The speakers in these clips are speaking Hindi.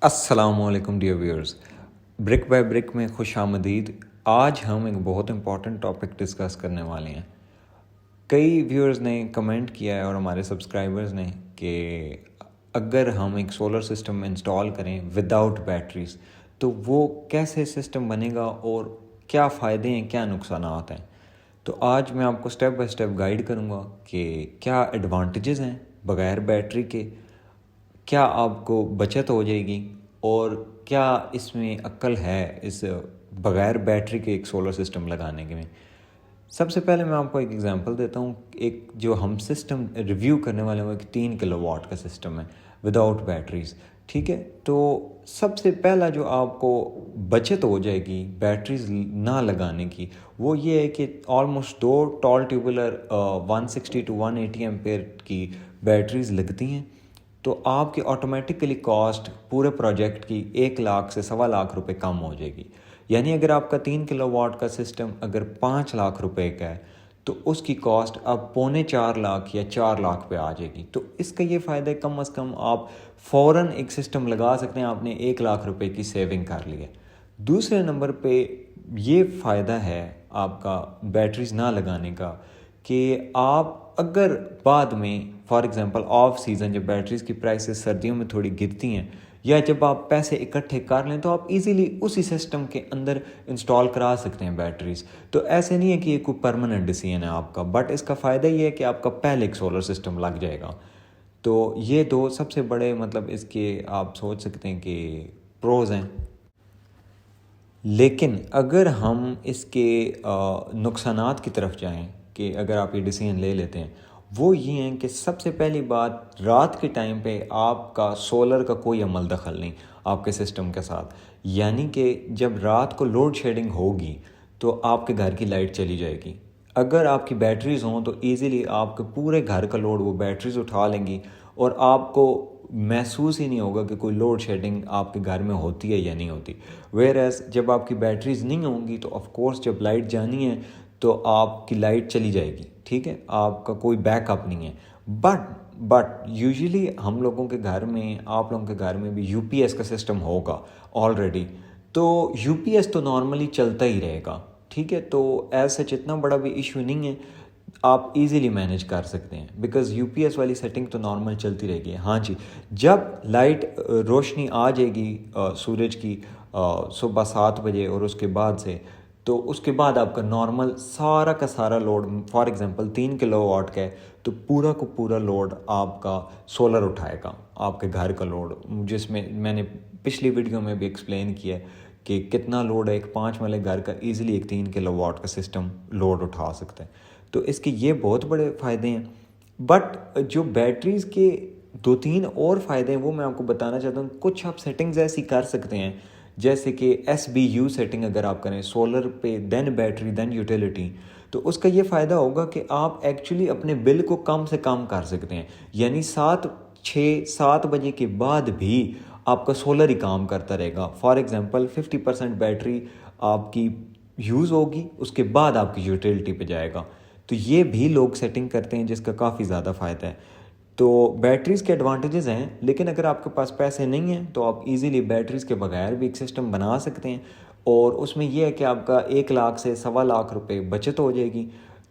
अस्सलामुअलैकुम dear viewers, brick by brick में खुश आमदीद। आज हम एक बहुत इम्पॉर्टेंट टॉपिक डिस्कस करने वाले हैं। कई व्यूअर्स ने कमेंट किया है और हमारे सब्सक्राइबर्स ने कि अगर हम एक सोलर सिस्टम इंस्टॉल करें विदाउट बैटरीज तो वो कैसे सिस्टम बनेगा और क्या फ़ायदे हैं, क्या नुकसान हैं। तो आज मैं आपको स्टेप बाय स्टेप गाइड करूँगा कि क्या एडवांटेजेस हैं बग़ैर बैटरी के, क्या आपको बचत हो जाएगी और क्या इसमें अक्ल है इस बग़ैर बैटरी के एक सोलर सिस्टम लगाने के में। सबसे पहले मैं आपको एक एग्जांपल देता हूँ। एक जो हम सिस्टम रिव्यू करने वाले हैं वो एक 3 किलोवाट का सिस्टम है विदाउट बैटरीज। ठीक है, तो सबसे पहला जो आपको बचत हो जाएगी बैटरीज ना लगाने की वो ये है कि almost 2 toll tubular 160 to 180 ampere की बैटरीज लगती हैं। तो आपकी ऑटोमेटिकली कॉस्ट पूरे प्रोजेक्ट की 1 लाख से 1.25 रुपये कम हो जाएगी। यानी अगर आपका 3 किलोवाट का सिस्टम अगर 5 लाख रुपए का है तो उसकी कॉस्ट अब 3.25 लाख या 4 लाख पे आ जाएगी। तो इसका ये फ़ायदा है कम से कम आप फ़ौरन एक सिस्टम लगा सकते हैं, आपने 1 लाख रुपए की सेविंग कर ली है। दूसरे नंबर पे ये फ़ायदा है आपका बैटरीज ना लगाने का कि आप अगर बाद में फॉर एग्ज़ाम्पल ऑफ सीज़न जब बैटरीज़ की प्राइसेस सर्दियों में थोड़ी गिरती हैं या जब आप पैसे इकट्ठे कर लें तो आप इजीली उसी सिस्टम के अंदर इंस्टॉल करा सकते हैं बैटरीज़। तो ऐसे नहीं है कि ये कोई परमानेंट डिसीजन है आपका, बट इसका फ़ायदा ये है कि आपका पहले एक सोलर सिस्टम लग जाएगा। तो ये 2 सबसे बड़े मतलब इसके आप सोच सकते हैं कि प्रोज़ हैं। लेकिन अगर हम इसके नुकसानात की तरफ जाएं कि अगर आप ये डिसीजन ले लेते हैं, वो ये हैं कि सबसे पहली बात, रात के टाइम पे आपका सोलर का कोई अमल दखल नहीं आपके सिस्टम के साथ। यानी कि जब रात को लोड शेडिंग होगी तो आपके घर की लाइट चली जाएगी। अगर आपकी बैटरीज हों तो इजीली आपके पूरे घर का लोड वो बैटरीज उठा लेंगी और आपको महसूस ही नहीं होगा कि कोई लोड शेडिंग आपके घर में होती है या नहीं होती। वेयर एज जब आपकी बैटरीज नहीं होंगी तो ऑफ कोर्स जब लाइट जानी है तो आपकी लाइट चली जाएगी। ठीक है, आपका कोई बैकअप नहीं है। बट यूजुअली हम लोगों के घर में, आप लोगों के घर में भी यूपीएस का सिस्टम होगा ऑलरेडी। तो यूपीएस तो नॉर्मली चलता ही रहेगा। ठीक है, तो एज सच इतना बड़ा भी इशू नहीं है, आप इजीली मैनेज कर सकते हैं बिकॉज यूपीएस वाली सेटिंग तो नॉर्मल चलती रहेगी। हाँ जी, जब लाइट रोशनी आ जाएगी सूरज की सुबह 7 बजे और उसके बाद से, तो उसके बाद आपका नॉर्मल सारा का सारा लोड फॉर एग्जांपल 3 किलोवाट का है तो पूरा को पूरा लोड आपका सोलर उठाएगा, आपके घर का लोड, जिसमें मैंने पिछली वीडियो में भी एक्सप्लेन किया है कि कितना लोड है। एक 5 वाले घर का ईजिली एक 3 किलोवाट का सिस्टम लोड उठा सकता है। तो इसके ये बहुत बड़े फ़ायदे हैं। बट जो बैटरीज़ के 2-3 और फ़ायदे हैं वो मैं आपको बताना चाहता हूँ। कुछ आप सेटिंग्स ऐसी कर सकते हैं जैसे कि SBU सेटिंग अगर आप करें सोलर पे देन बैटरी देन यूटिलिटी, तो उसका ये फ़ायदा होगा कि आप एक्चुअली अपने बिल को कम से कम कर सकते हैं। यानी 7 बजे के बाद भी आपका सोलर ही काम करता रहेगा। फॉर एग्ज़ाम्पल 50% बैटरी आपकी यूज़ होगी, उसके बाद आपकी यूटिलिटी पे जाएगा। तो ये भी लोग सेटिंग करते हैं जिसका काफ़ी ज़्यादा फ़ायदा है। तो बैटरीज़ के एडवांटेजेस हैं, लेकिन अगर आपके पास पैसे नहीं हैं तो आप इजीली बैटरीज़ के बगैर भी एक सिस्टम बना सकते हैं और उसमें यह है कि आपका 1 लाख से 1.25 रुपये बचत हो जाएगी।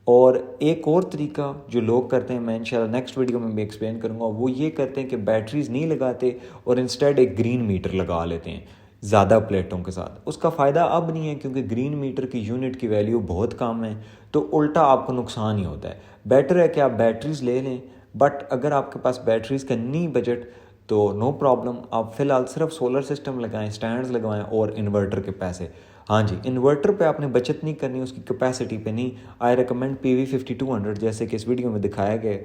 और एक और तरीका जो लोग करते हैं, मैं इंशाल्लाह नेक्स्ट वीडियो में भी एक्सप्लेन करूँगा, वो ये करते हैं कि बैटरीज़ नहीं लगाते और इंस्टेड एक ग्रीन मीटर लगा लेते हैं ज़्यादा प्लेटों के साथ। उसका फ़ायदा अब नहीं है क्योंकि ग्रीन मीटर की यूनिट की वैल्यू बहुत कम है, तो उल्टा आपको नुकसान ही होता है। बेटर है कि आप बैटरीज़ ले लें, बट अगर आपके पास बैटरीज़ का नहीं बजट तो नो प्रॉब्लम, आप फ़िलहाल सिर्फ सोलर सिस्टम लगाएं, स्टैंड्स लगवाएं और इन्वर्टर के पैसे। हाँ जी, इन्वर्टर पे आपने बचत नहीं करनी, उसकी कैपेसिटी पे नहीं। आई रिकमेंड PV5200 जैसे कि इस वीडियो में दिखाया गया।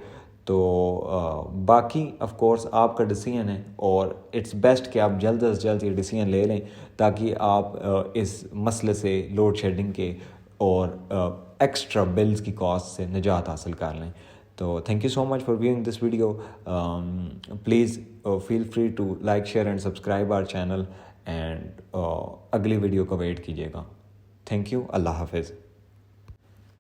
तो बाकी ऑफ कोर्स आपका डिसीजन है और इट्स बेस्ट कि आप जल्द से जल्द ये डिसीजन ले लें ताकि आप इस मसले से, लोड शेडिंग के और एक्स्ट्रा बिल्स की कॉस्ट से निजात हासिल कर लें। तो thank you so much for viewing this video. Please feel free to like, share and subscribe our channel and अगली वीडियो का वेट कीजिएगा। थैंक यू, अल्लाह हाफिज़।